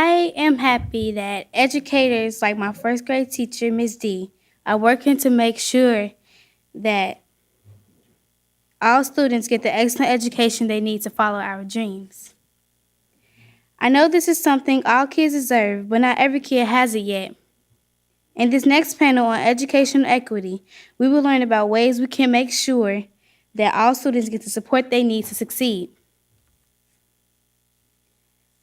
I am happy that educators like my first grade teacher, Ms. D, are working to make sure that all students get the excellent education they need to follow our dreams. I know this is something all kids deserve, but not every kid has it yet. In this next panel on educational equity, we will learn about ways we can make sure that all students get the support they need to succeed.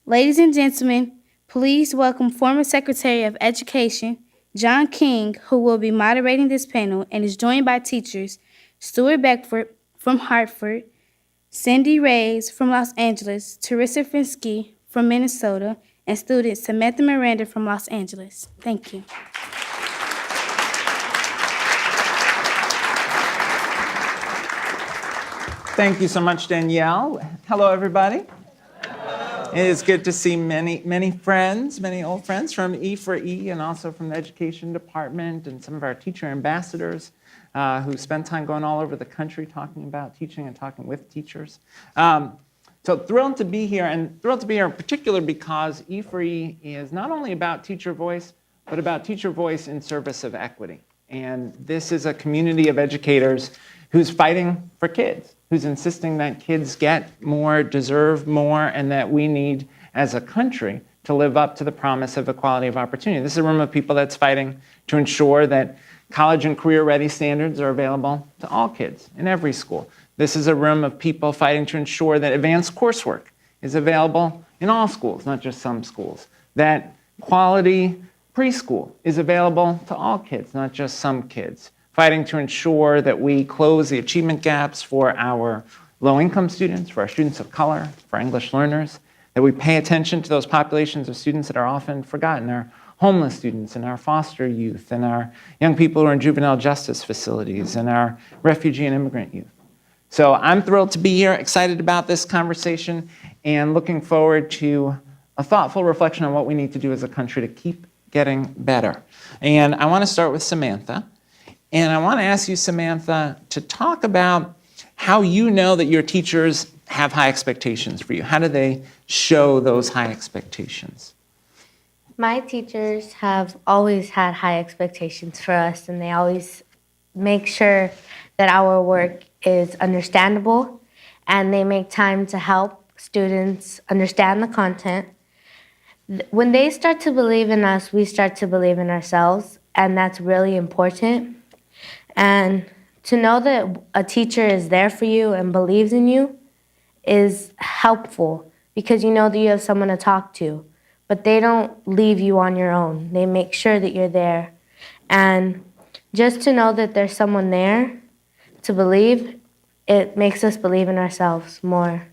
Ladies and gentlemen, please welcome former Secretary of Education, John King, who will be moderating this panel and is joined by teachers Stuart Beckford from Hartford, Cindy Reyes from Los Angeles, Teresa Finsky from Minnesota, and student Samantha Miranda from Los Angeles. Thank you. Thank you so much, Danielle. Hello, everybody. It is good to see many friends, many old friends from E4E and also from the education department and some of our teacher ambassadors who spend time going all over the country talking about teaching and talking with teachers. So thrilled to be here, and thrilled to be here in particular because E4E is not only about teacher voice, but about teacher voice in service of equity. And this is a community of educators who's fighting for kids, who's insisting that kids get more, deserve more, and that we need, as a country, to live up to the promise of equality of opportunity. This is a room of people that's fighting to ensure that college and career-ready standards are available to all kids in every school. This is a room of people fighting to ensure that advanced coursework is available in all schools, not just some schools. That quality preschool is available to all kids, not just some kids. Fighting to ensure that we close the achievement gaps for our low-income students, for our students of color, for English learners, that we pay attention to those populations of students that are often forgotten, our homeless students and our foster youth and our young people who are in juvenile justice facilities and our refugee and immigrant youth. So I'm thrilled to be here, excited about this conversation, and looking forward to a thoughtful reflection on what we need to do as a country to keep getting better. And I want to start with Samantha. And I want to ask you, Samantha, to talk about how you know that your teachers have high expectations for you. How do they show those high expectations? My teachers have always had high expectations for us, and they always make sure that our work is understandable, and they make time to help students understand the content. When they start to believe in us, we start to believe in ourselves, and that's really important. And to know that a teacher is there for you and believes in you is helpful because you know that you have someone to talk to. But they don't leave you on your own. They make sure that you're there. And just to know that there's someone there to believe, it makes us believe in ourselves more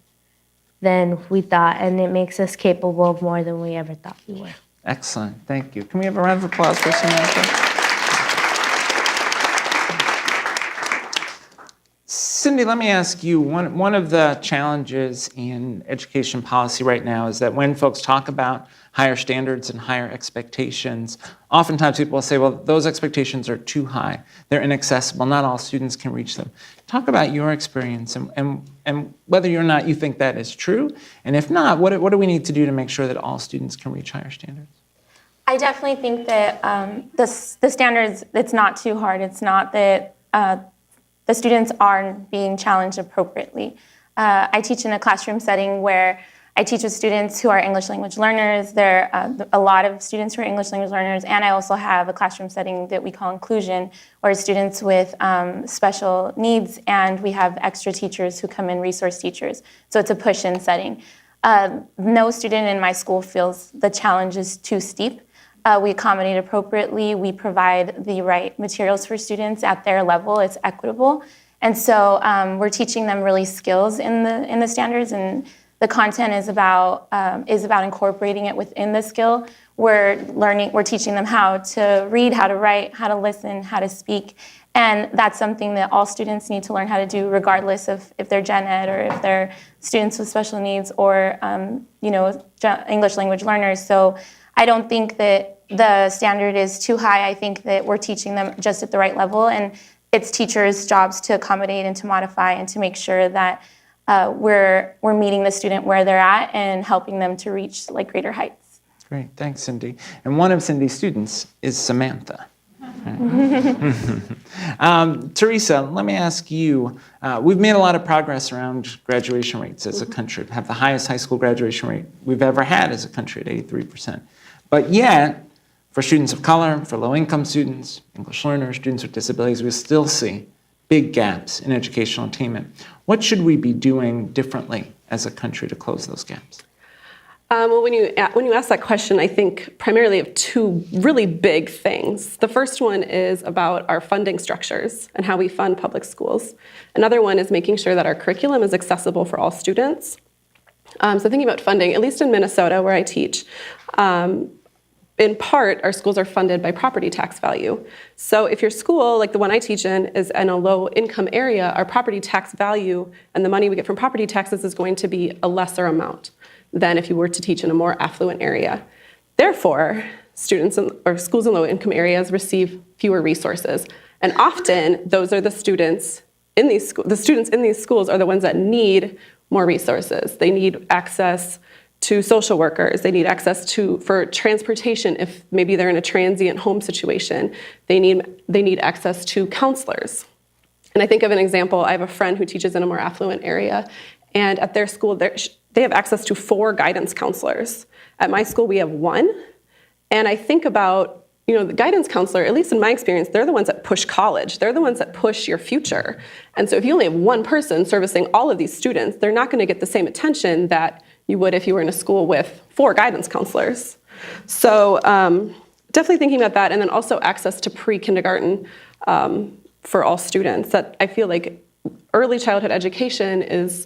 than we thought, and it makes us capable of more than we ever thought we were. Excellent. Thank you. Can we have a round of applause for Samantha? Cindy, let me ask you, one of the challenges in education policy right now is that when folks talk about higher standards and higher expectations, oftentimes people will say, well, those expectations are too high. They're inaccessible. Not all students can reach them. Talk about your experience and whether or not you think that is true. And if not, what do we need to do to make sure that all students can reach higher standards? I definitely think that the standards, it's not too hard. It's not that the students aren't being challenged appropriately. I teach in a classroom setting where I teach with students who are English language learners. There are a lot of students who are English language learners, and I also have a classroom setting that we call inclusion, where students with special needs, and we have extra teachers who come in, resource teachers. So it's a push-in setting. No student in my school feels the challenge is too steep. We accommodate appropriately. We provide the right materials for students at their level. It's equitable. And so we're teaching them really skills in the standards, and the content is about incorporating it within the skill. We're teaching them how to read, how to write, how to listen, how to speak. And that's something that all students need to learn how to do, regardless of if they're gen ed or if they're students with special needs or English language learners. So I don't think that the standard is too high. I think that we're teaching them just at the right level, and it's teachers' jobs to accommodate and to modify and to make sure that we're meeting the student where they're at and helping them to reach greater heights. Great, thanks, Cindy. And one of Cindy's students is Samantha. Teresa, let me ask you, we've made a lot of progress around graduation rates as a country. We have the highest high school graduation rate we've ever had as a country at 83%. But yet, for students of color, for low-income students, English learners, students with disabilities, we still see big gaps in educational attainment. What should we be doing differently as a country to close those gaps? Well, when you ask that question, I think primarily of two really big things. The first one is about our funding structures and how we fund public schools. Another one is making sure that our curriculum is accessible for all students. So thinking about funding, at least in Minnesota where I teach, in part, our schools are funded by property tax value. So if your school, like the one I teach in, is in a low-income area, our property tax value and the money we get from property taxes is going to be a lesser amount than if you were to teach in a more affluent area. Therefore, students or schools in low-income areas receive fewer resources. And often, those are the students in these schools. The students in these schools are the ones that need more resources. They need access to social workers. They need access for transportation if maybe they're in a transient home situation. They need access to counselors. And I think of an example. I have a friend who teaches in a more affluent area, and at their school, they have access to 4 guidance counselors. At my school, we have 1. And I think about, the guidance counselor, at least in my experience, they're the ones that push college. They're the ones that push your future. And so if you only have 1 person servicing all of these students, they're not going to get the same attention that you would if you were in a school with 4 guidance counselors. So definitely thinking about that, and then also access to pre-kindergarten for all students. That I feel like early childhood education is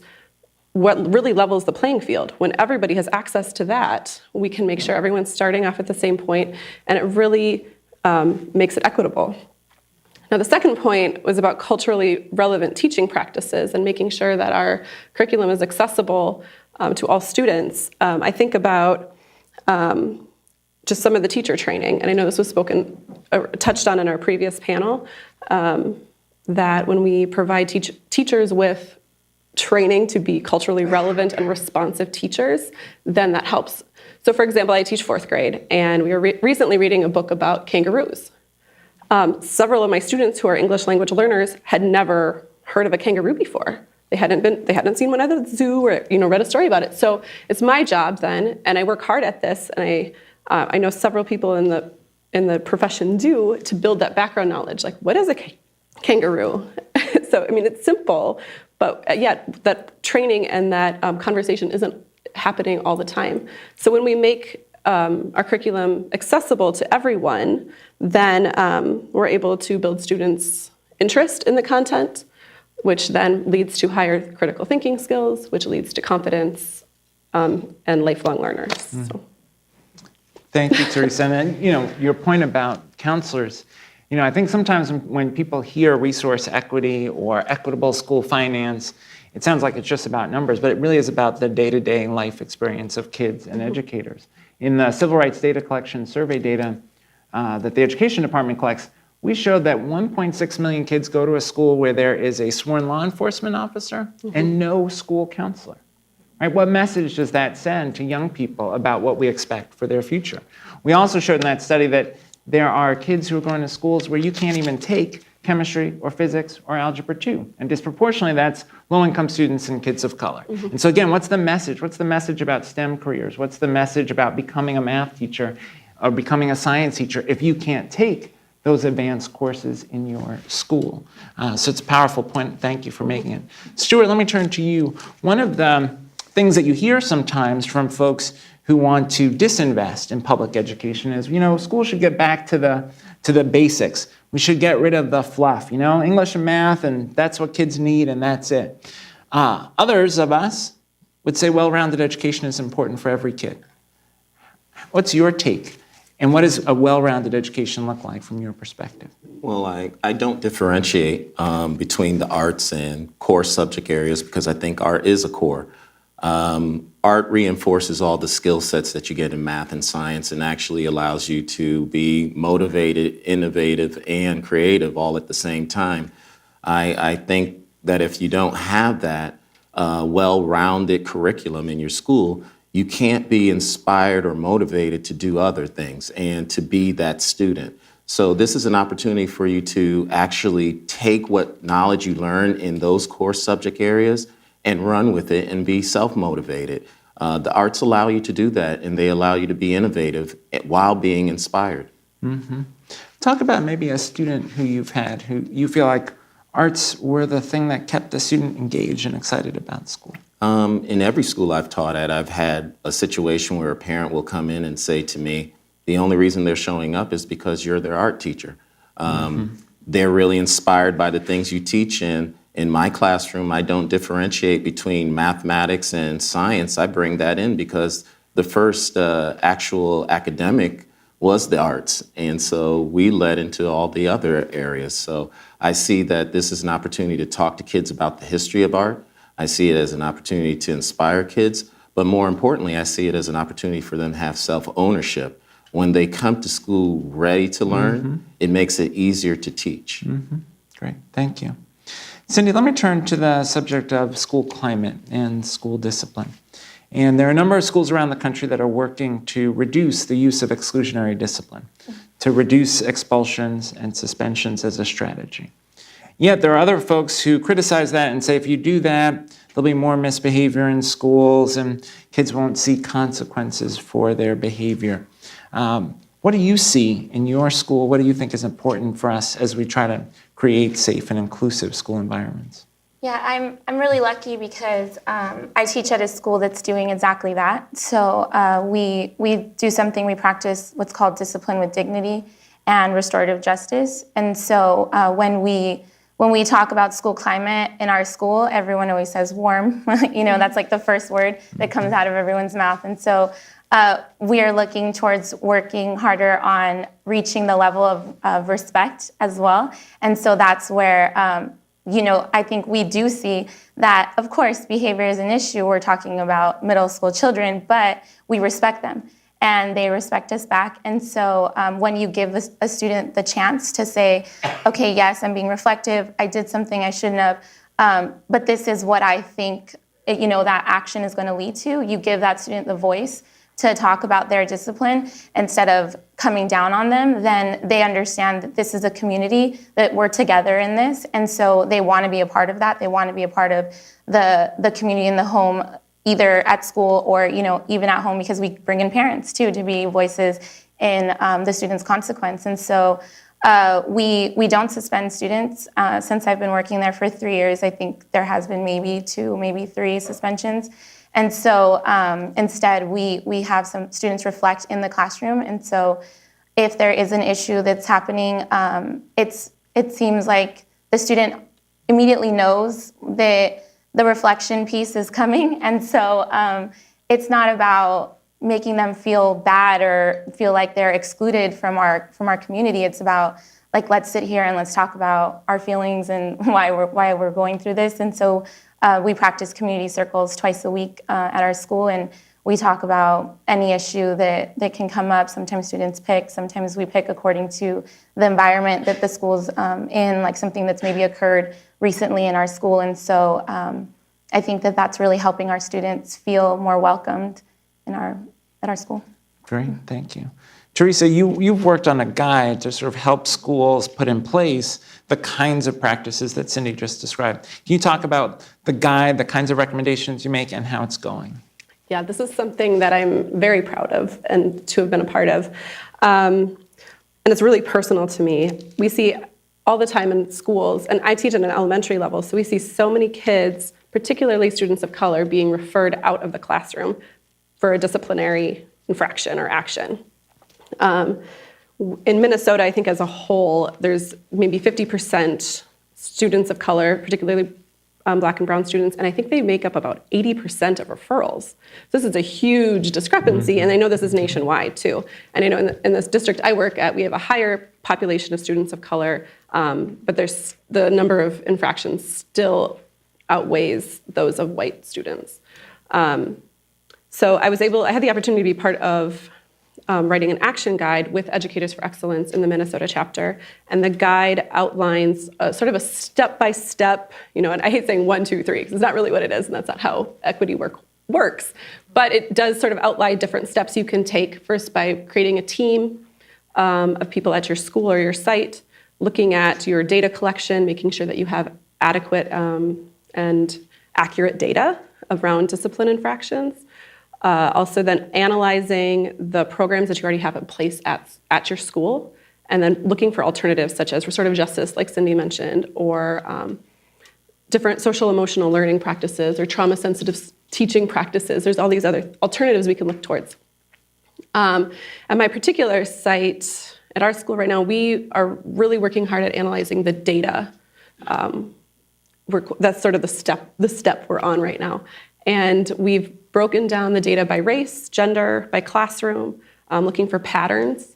what really levels the playing field. When everybody has access to that, we can make sure everyone's starting off at the same point, and it really makes it equitable. Now, the second point was about culturally relevant teaching practices and making sure that our curriculum is accessible to all students. I think about just some of the teacher training, and I know this was touched on in our previous panel, that when we provide teachers with training to be culturally relevant and responsive teachers, then that helps. So for example, I teach 4th grade, and we were recently reading a book about kangaroos. Several of my students who are English language learners had never heard of a kangaroo before. They hadn't seen one at the zoo or read a story about it. So it's my job then, and I work hard at this, and I know several people in the profession do, to build that background knowledge. Like, what is a kangaroo? So it's simple, but yet that training and that conversation isn't happening all the time. So when we make our curriculum accessible to everyone, then we're able to build students' interest in the content, which then leads to higher critical thinking skills, which leads to confidence and lifelong learners. So. Thank you, Teresa. And then, your point about counselors, I think sometimes when people hear resource equity or equitable school finance, it sounds like it's just about numbers, but it really is about the day-to-day life experience of kids and educators. In the civil rights data collection survey data that the education department collects, we showed that 1.6 million kids go to a school where there is a sworn law enforcement officer and no school counselor. Right? What message does that send to young people about what we expect for their future? We also showed in that study that there are kids who are going to schools where you can't even take chemistry or physics or algebra 2. And disproportionately, that's low-income students and kids of color. And so again, what's the message? What's the message about STEM careers? What's the message about becoming a math teacher or becoming a science teacher if you can't take those advanced courses in your school? So it's a powerful point. Thank you for making it. Stuart, let me turn to you. One of the things that you hear sometimes from folks who want to disinvest in public education is, schools should get back to the basics. We should get rid of the fluff, English and math, and that's what kids need, and that's it. Others of us would say well-rounded education is important for every kid. What's your take? And what does a well-rounded education look like from your perspective? Well, I don't differentiate between the arts and core subject areas because I think art is a core. Art reinforces all the skill sets that you get in math and science and actually allows you to be motivated, innovative, and creative all at the same time. I think that if you don't have that well-rounded curriculum in your school, you can't be inspired or motivated to do other things and to be that student. So this is an opportunity for you to actually take what knowledge you learn in those core subject areas and run with it and be self-motivated. The arts allow you to do that, and they allow you to be innovative while being inspired. Talk about maybe a student who you've had who you feel like arts were the thing that kept the student engaged and excited about school. In every school I've taught at, I've had a situation where a parent will come in and say to me, the only reason they're showing up is because you're their art teacher. They're really inspired by the things you teach. And in my classroom, I don't differentiate between mathematics and science. I bring that in because the first actual academic was the arts. And so we led into all the other areas. So I see that this is an opportunity to talk to kids about the history of art. I see it as an opportunity to inspire kids. But more importantly, I see it as an opportunity for them to have self-ownership. When they come to school ready to learn, it makes it easier to teach. Great, thank you. Cindy, let me turn to the subject of school climate and school discipline. And there are a number of schools around the country that are working to reduce the use of exclusionary discipline, to reduce expulsions and suspensions as a strategy. Yet there are other folks who criticize that and say if you do that, there'll be more misbehavior in schools and kids won't see consequences for their behavior. What do you see in your school? What do you think is important for us as we try to create safe and inclusive school environments? Yeah, I'm really lucky because I teach at a school that's doing exactly that. So we do something, we practice what's called discipline with dignity and restorative justice. And so when we talk about school climate in our school, everyone always says warm. That's like the first word that comes out of everyone's mouth. And so we are looking towards working harder on reaching the level of respect as well. And so that's where, I think we do see that, of course, behavior is an issue. We're talking about middle school children, but we respect them and they respect us back. And so when you give a student the chance to say, okay, yes, I'm being reflective, I did something I shouldn't have, but this is what I think, that action is going to lead to, you give that student the voice to talk about their discipline instead of coming down on them, then they understand that this is a community, that we're together in this, and so they want to be a part of that. They want to be a part of the community in the home, either at school or even at home, because we bring in parents too to be voices in the students' consequence. And so we don't suspend students. Since I've been working there for 3 years, I think there has been maybe 2, maybe 3 suspensions. And so instead, we have some students reflect in the classroom. And so if there is an issue that's happening, it seems like the student immediately knows that the reflection piece is coming. And so it's not about making them feel bad or feel like they're excluded from our community. It's about, like, let's sit here and let's talk about our feelings and why we're going through this. And so we practice community circles twice a week at our school, and we talk about any issue that can come up. Sometimes students pick, sometimes we pick according to the environment that the school's in, like something that's maybe occurred recently in our school. And so I think that that's really helping our students feel more welcomed at our school. Great, thank you. Teresa, you've worked on a guide to sort of help schools put in place the kinds of practices that Cindy just described. Can you talk about the guide, the kinds of recommendations you make, and how it's going? Yeah, this is something that I'm very proud of and to have been a part of. And it's really personal to me. We see all the time in schools, and I teach at an elementary level, so we see so many kids, particularly students of color, being referred out of the classroom for a disciplinary infraction or action. In Minnesota, I think as a whole, there's maybe 50% students of color, particularly Black and brown students, and I think they make up about 80% of referrals. This is a huge discrepancy, and I know this is nationwide too. And I know in this district I work at, we have a higher population of students of color, but there's the number of infractions still outweighs those of white students. So I had the opportunity to be part of writing an action guide with Educators for Excellence in the Minnesota chapter. And the guide outlines sort of a step-by-step, and I hate saying 1, 2, 3, because it's not really what it is, and that's not how equity work works. But it does sort of outline different steps you can take, first by creating a team of people at your school or your site, looking at your data collection, making sure that you have adequate and accurate data around discipline infractions. Also then analyzing the programs that you already have in place at your school, and then looking for alternatives such as restorative justice, like Cindy mentioned, or different social emotional learning practices or trauma-sensitive teaching practices. There's all these other alternatives we can look towards. At my particular site, at our school right now, we are really working hard at analyzing the data. That's sort of the step we're on right now. And we've broken down the data by race, gender, by classroom, looking for patterns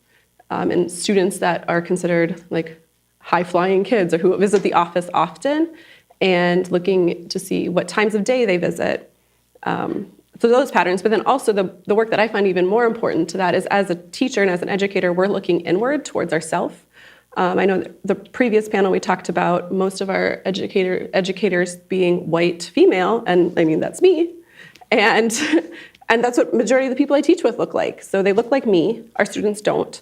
in students that are considered like high-flying kids or who visit the office often, and looking to see what times of day they visit. So those patterns, but then also the work that I find even more important to that is, as a teacher and as an educator, we're looking inward towards ourselves. I know the previous panel we talked about most of our educators being white female, and I mean that's me, and that's what majority of the people I teach with look like. So they look like me. Our students don't.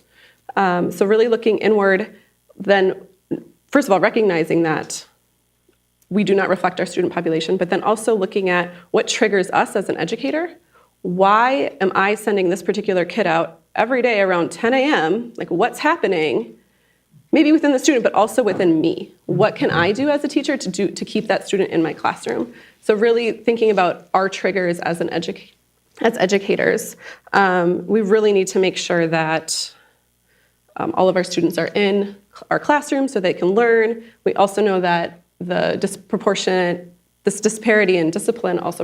So really looking inward, then first of all recognizing that we do not reflect our student population, but then also looking at what triggers us as an educator. Why am I sending this particular kid out every day around 10 a.m.? Like, what's happening? Maybe within the student, but also within me. What can I do as a teacher to keep that student in my classroom? So really thinking about our triggers as educators. We really need to make sure that all of our students are in our classroom so they can learn. We also know that this disparity in discipline also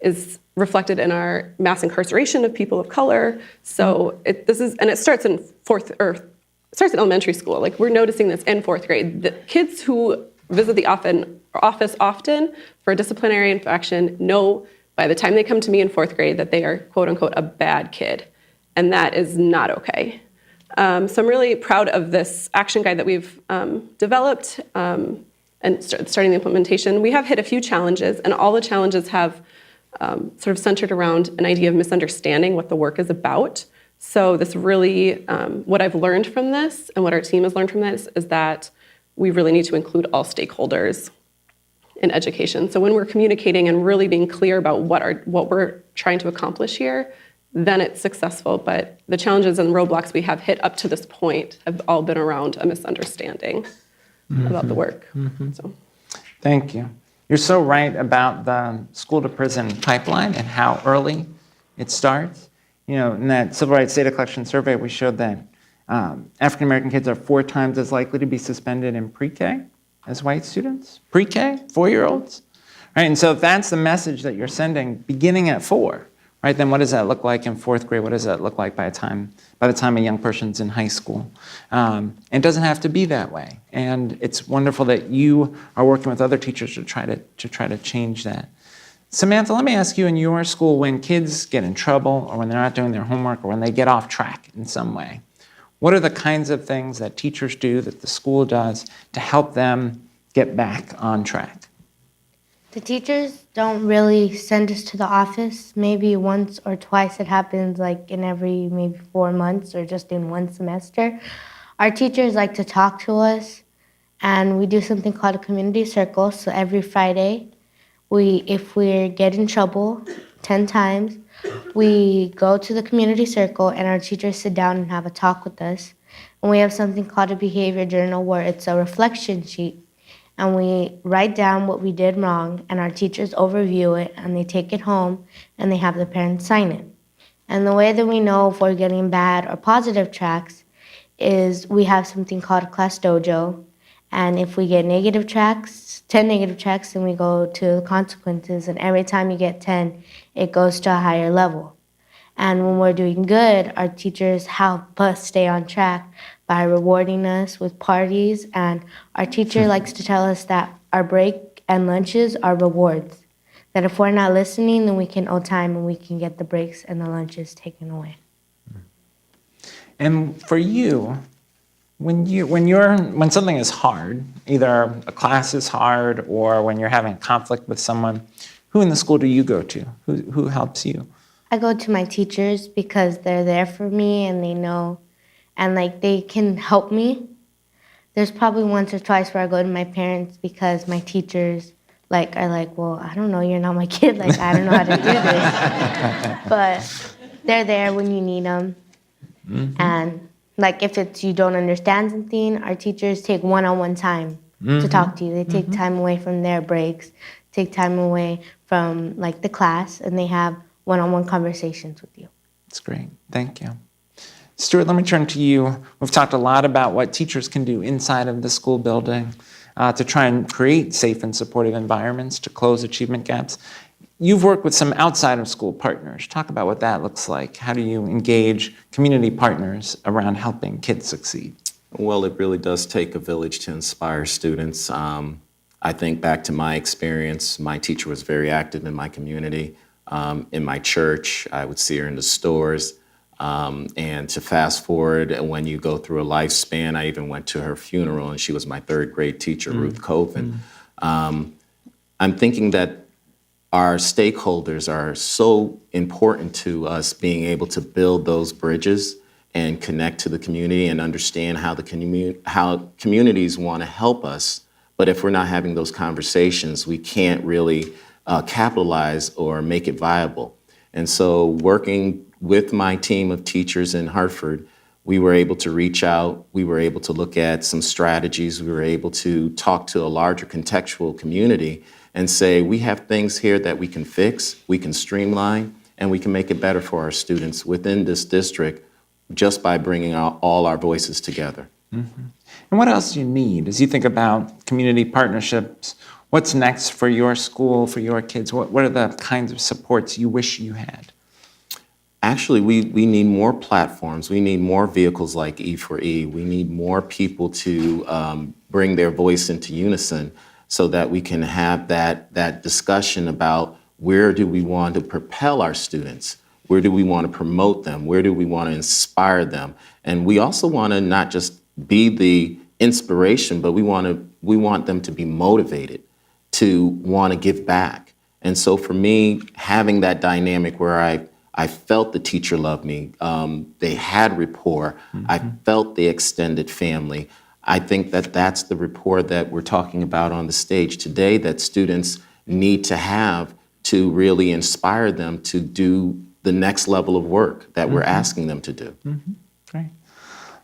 is reflected in our mass incarceration of people of color. So it starts in elementary school. Like, we're noticing this in 4th grade. The kids who visit the office often for a disciplinary infraction know by the time they come to me in 4th grade that they are, quote unquote, a bad kid. And that is not okay. So I'm really proud of this action guide that we've developed and starting the implementation. We have hit a few challenges, and all the challenges have sort of centered around an idea of misunderstanding what the work is about. So this really, what I've learned from this and what our team has learned from this is that we really need to include all stakeholders in education. So when we're communicating and really being clear about what we're trying to accomplish here, then it's successful. But the challenges and roadblocks we have hit up to this point have all been around a misunderstanding about the work. So. Thank you. You're so right about the school to prison pipeline and how early it starts. You know, in that civil rights data collection survey, we showed that African American kids are 4 times as likely to be suspended in pre-K as white students. Pre-K, 4-year-olds. Right, and so if that's the message that you're sending beginning at 4, right, then what does that look like in 4th grade? What does that look like by the time a young person's in high school? It doesn't have to be that way. And it's wonderful that you are working with other teachers to try to change that. Samantha, let me ask you, in your school, when kids get in trouble or when they're not doing their homework or when they get off track in some way, what are the kinds of things that teachers do, that the school does, to help them get back on track? The teachers don't really send us to the office. Maybe once or twice it happens, like in every maybe 4 months or just in one semester. Our teachers like to talk to us, and we do something called a community circle. So every Friday, if we get in trouble 10 times, we go to the community circle and our teachers sit down and have a talk with us. And we have something called a behavior journal, where it's a reflection sheet. And we write down what we did wrong, and our teachers overview it, and they take it home, and they have the parents sign it. And the way that we know if we're getting bad or positive tracks is we have something called a class dojo. And if we get 10 negative tracks, then we go to the consequences. And every time you get 10, it goes to a higher level. And when we're doing good, our teachers help us stay on track by rewarding us with parties. And our teacher likes to tell us that our break and lunches are rewards. That if we're not listening, then we can owe time and we can get the breaks and the lunches taken away. And for you, when something is hard, either a class is hard or when you're having conflict with someone, Who in the school do you go to? Who helps you? I go to my teachers because they're there for me and they know, and like they can help me. There's probably once or twice where I go to my parents because my teachers like are like, well, I don't know, you're not my kid. Like, I don't know how to do this. But they're there when you need them. And like if it's you don't understand something, our teachers take one-on-one time to talk to you. They take time away from their breaks, take time away from like the class, and they have one-on-one conversations with you. That's great. Thank you. Stuart, let me turn to you. We've talked a lot about what teachers can do inside of the school building to try and create safe and supportive environments to close achievement gaps. You've worked with some outside of school partners. Talk about what that looks like. How do you engage community partners around helping kids succeed? Well, it really does take a village to inspire students. I think back to my experience, my teacher was very active in my community. In my church, I would see her in the stores. And to fast forward, when you go through a lifespan, I even went to her funeral, and she was my third grade teacher, Ruth Coven. I'm thinking that our stakeholders are so important to us being able to build those bridges and connect to the community and understand how how communities want to help us. But if we're not having those conversations, we can't really capitalize or make it viable. And so working with my team of teachers in Hartford, we were able to reach out, we were able to look at some strategies, we were able to talk to a larger contextual community and say, we have things here that we can fix, we can streamline, and we can make it better for our students within this district just by bringing all our voices together. And what else do you need as you think about community partnerships? What's next for your school, for your kids? What are the kinds of supports you wish you had? Actually, we need more platforms. We need more vehicles like E4E. We need more people to bring their voice into unison so that we can have that discussion about where do we want to propel our students? Where do we want to promote them? Where do we want to inspire them? And we also want to not just be the inspiration, but we want them to be motivated to want to give back. And so for me, having that dynamic where I felt the teacher loved me, they had rapport, I felt the extended family. I think that that's the rapport that we're talking about on the stage today that students need to have to really inspire them to do the next level of work that we're asking them to do. Great.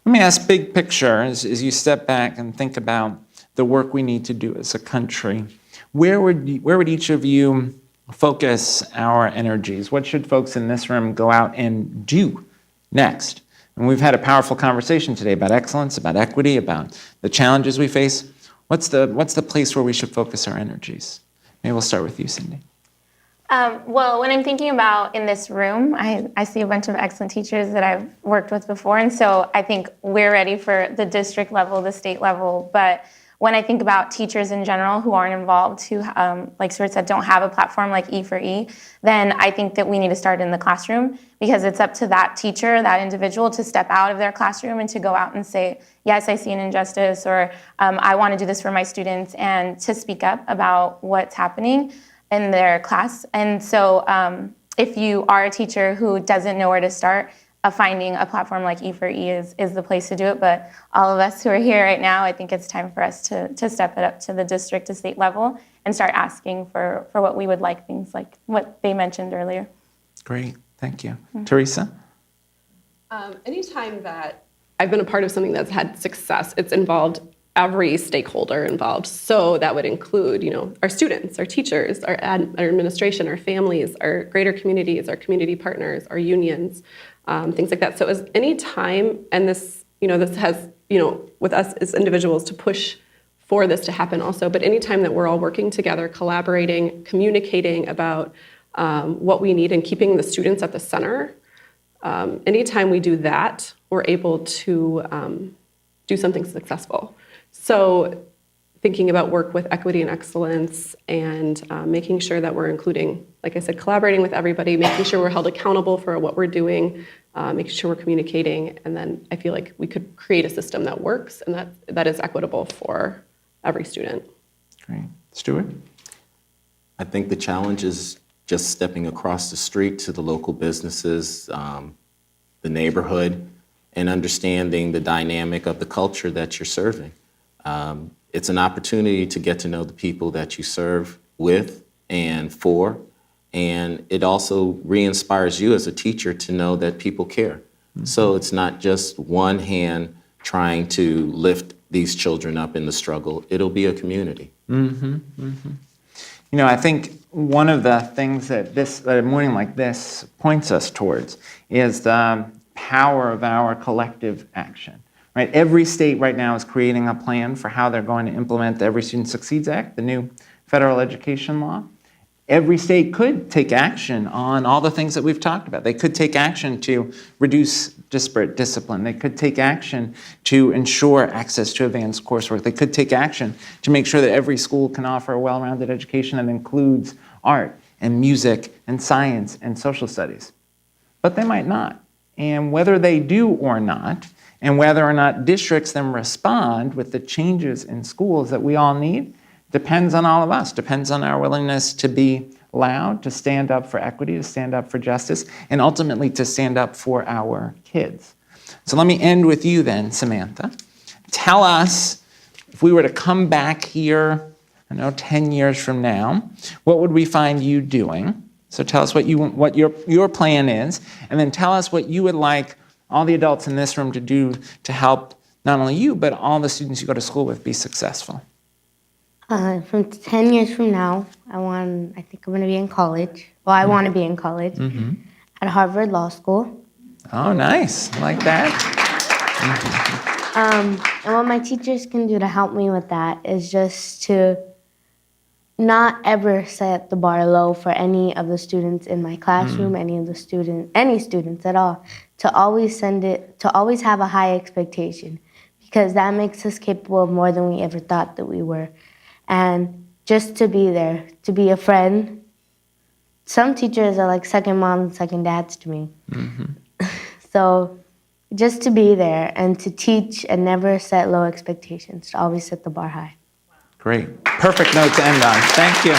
Let me ask big picture as you step back and think about the work we need to do as a country. Where would each of you focus our energies? What should folks in this room go out and do next? And we've had a powerful conversation today about excellence, about equity, about the challenges we face. What's the place where we should focus our energies? Maybe we'll start with you, Cindy. Well, when I'm thinking about in this room, I see a bunch of excellent teachers that I've worked with before. And so I think we're ready for the district level, the state level. But when I think about teachers in general who aren't involved, who, like Stuart said, don't have a platform like E4E, then I think that we need to start in the classroom because it's up to that teacher, that individual to step out of their classroom and to go out and say, yes, I see an injustice, or I want to do this for my students, and to speak up about what's happening in their class. And so if you are a teacher who doesn't know where to start, finding a platform like E4E is the place to do it. But all of us who are here right now, I think it's time for us to step it up to the district to state level and start asking for what we would like, things like what they mentioned earlier. Great, thank you. Teresa? Anytime that I've been a part of something that's had success, it's involved every stakeholder involved. So that would include, our students, our teachers, our administration, our families, our greater communities, our community partners, our unions, things like that. So as any time, and this has, with us as individuals to push for this to happen also, but anytime that we're all working together, collaborating, communicating about what we need and keeping the students at the center, anytime we do that, we're able to do something successful. So thinking about work with equity and excellence and making sure that we're including, like I said, collaborating with everybody, making sure we're held accountable for what we're doing, making sure we're communicating, and then I feel like we could create a system that works and that is equitable for every student. Great. Stuart? I think the challenge is just stepping across the street to the local businesses, the neighborhood, and understanding the dynamic of the culture that you're serving. It's an opportunity to get to know the people that you serve with and for, and it also re-inspires you as a teacher to know that people care. So it's not just one hand trying to lift these children up in the struggle. It'll be a community. You know, I think one of the things that a morning like this points us towards is the power of our collective action. Right? Every state right now is creating a plan for how they're going to implement the Every Student Succeeds Act, the new federal education law. Every state could take action on all the things that we've talked about. They could take action to reduce disparate discipline. They could take action to ensure access to advanced coursework. They could take action to make sure that every school can offer a well-rounded education that includes art and music and science and social studies. But they might not. And whether they do or not, and whether or not districts then respond with the changes in schools that we all need, depends on all of us, depends on our willingness to be loud, to stand up for equity, to stand up for justice, and ultimately to stand up for our kids. So let me end with you then, Samantha. Tell us, if we were to come back here, 10 years from now, what would we find you doing? So tell us what your plan is, and then tell us what you would like all the adults in this room to do to help not only you, but all the students you go to school with be successful. From 10 years from now, I think I'm going to be in college. Well, I want to be in college at Harvard Law School. Oh, nice. I like that. And what my teachers can do to help me with that is just to not ever set the bar low for any of the students in my classroom, any students at all, to always have a high expectation, because that makes us capable of more than we ever thought that we were. And just to be there, to be a friend. Some teachers are like second moms, second dads to me. So just to be there and to teach and never set low expectations, to always set the bar high. Great. Perfect note to end on. Thank you.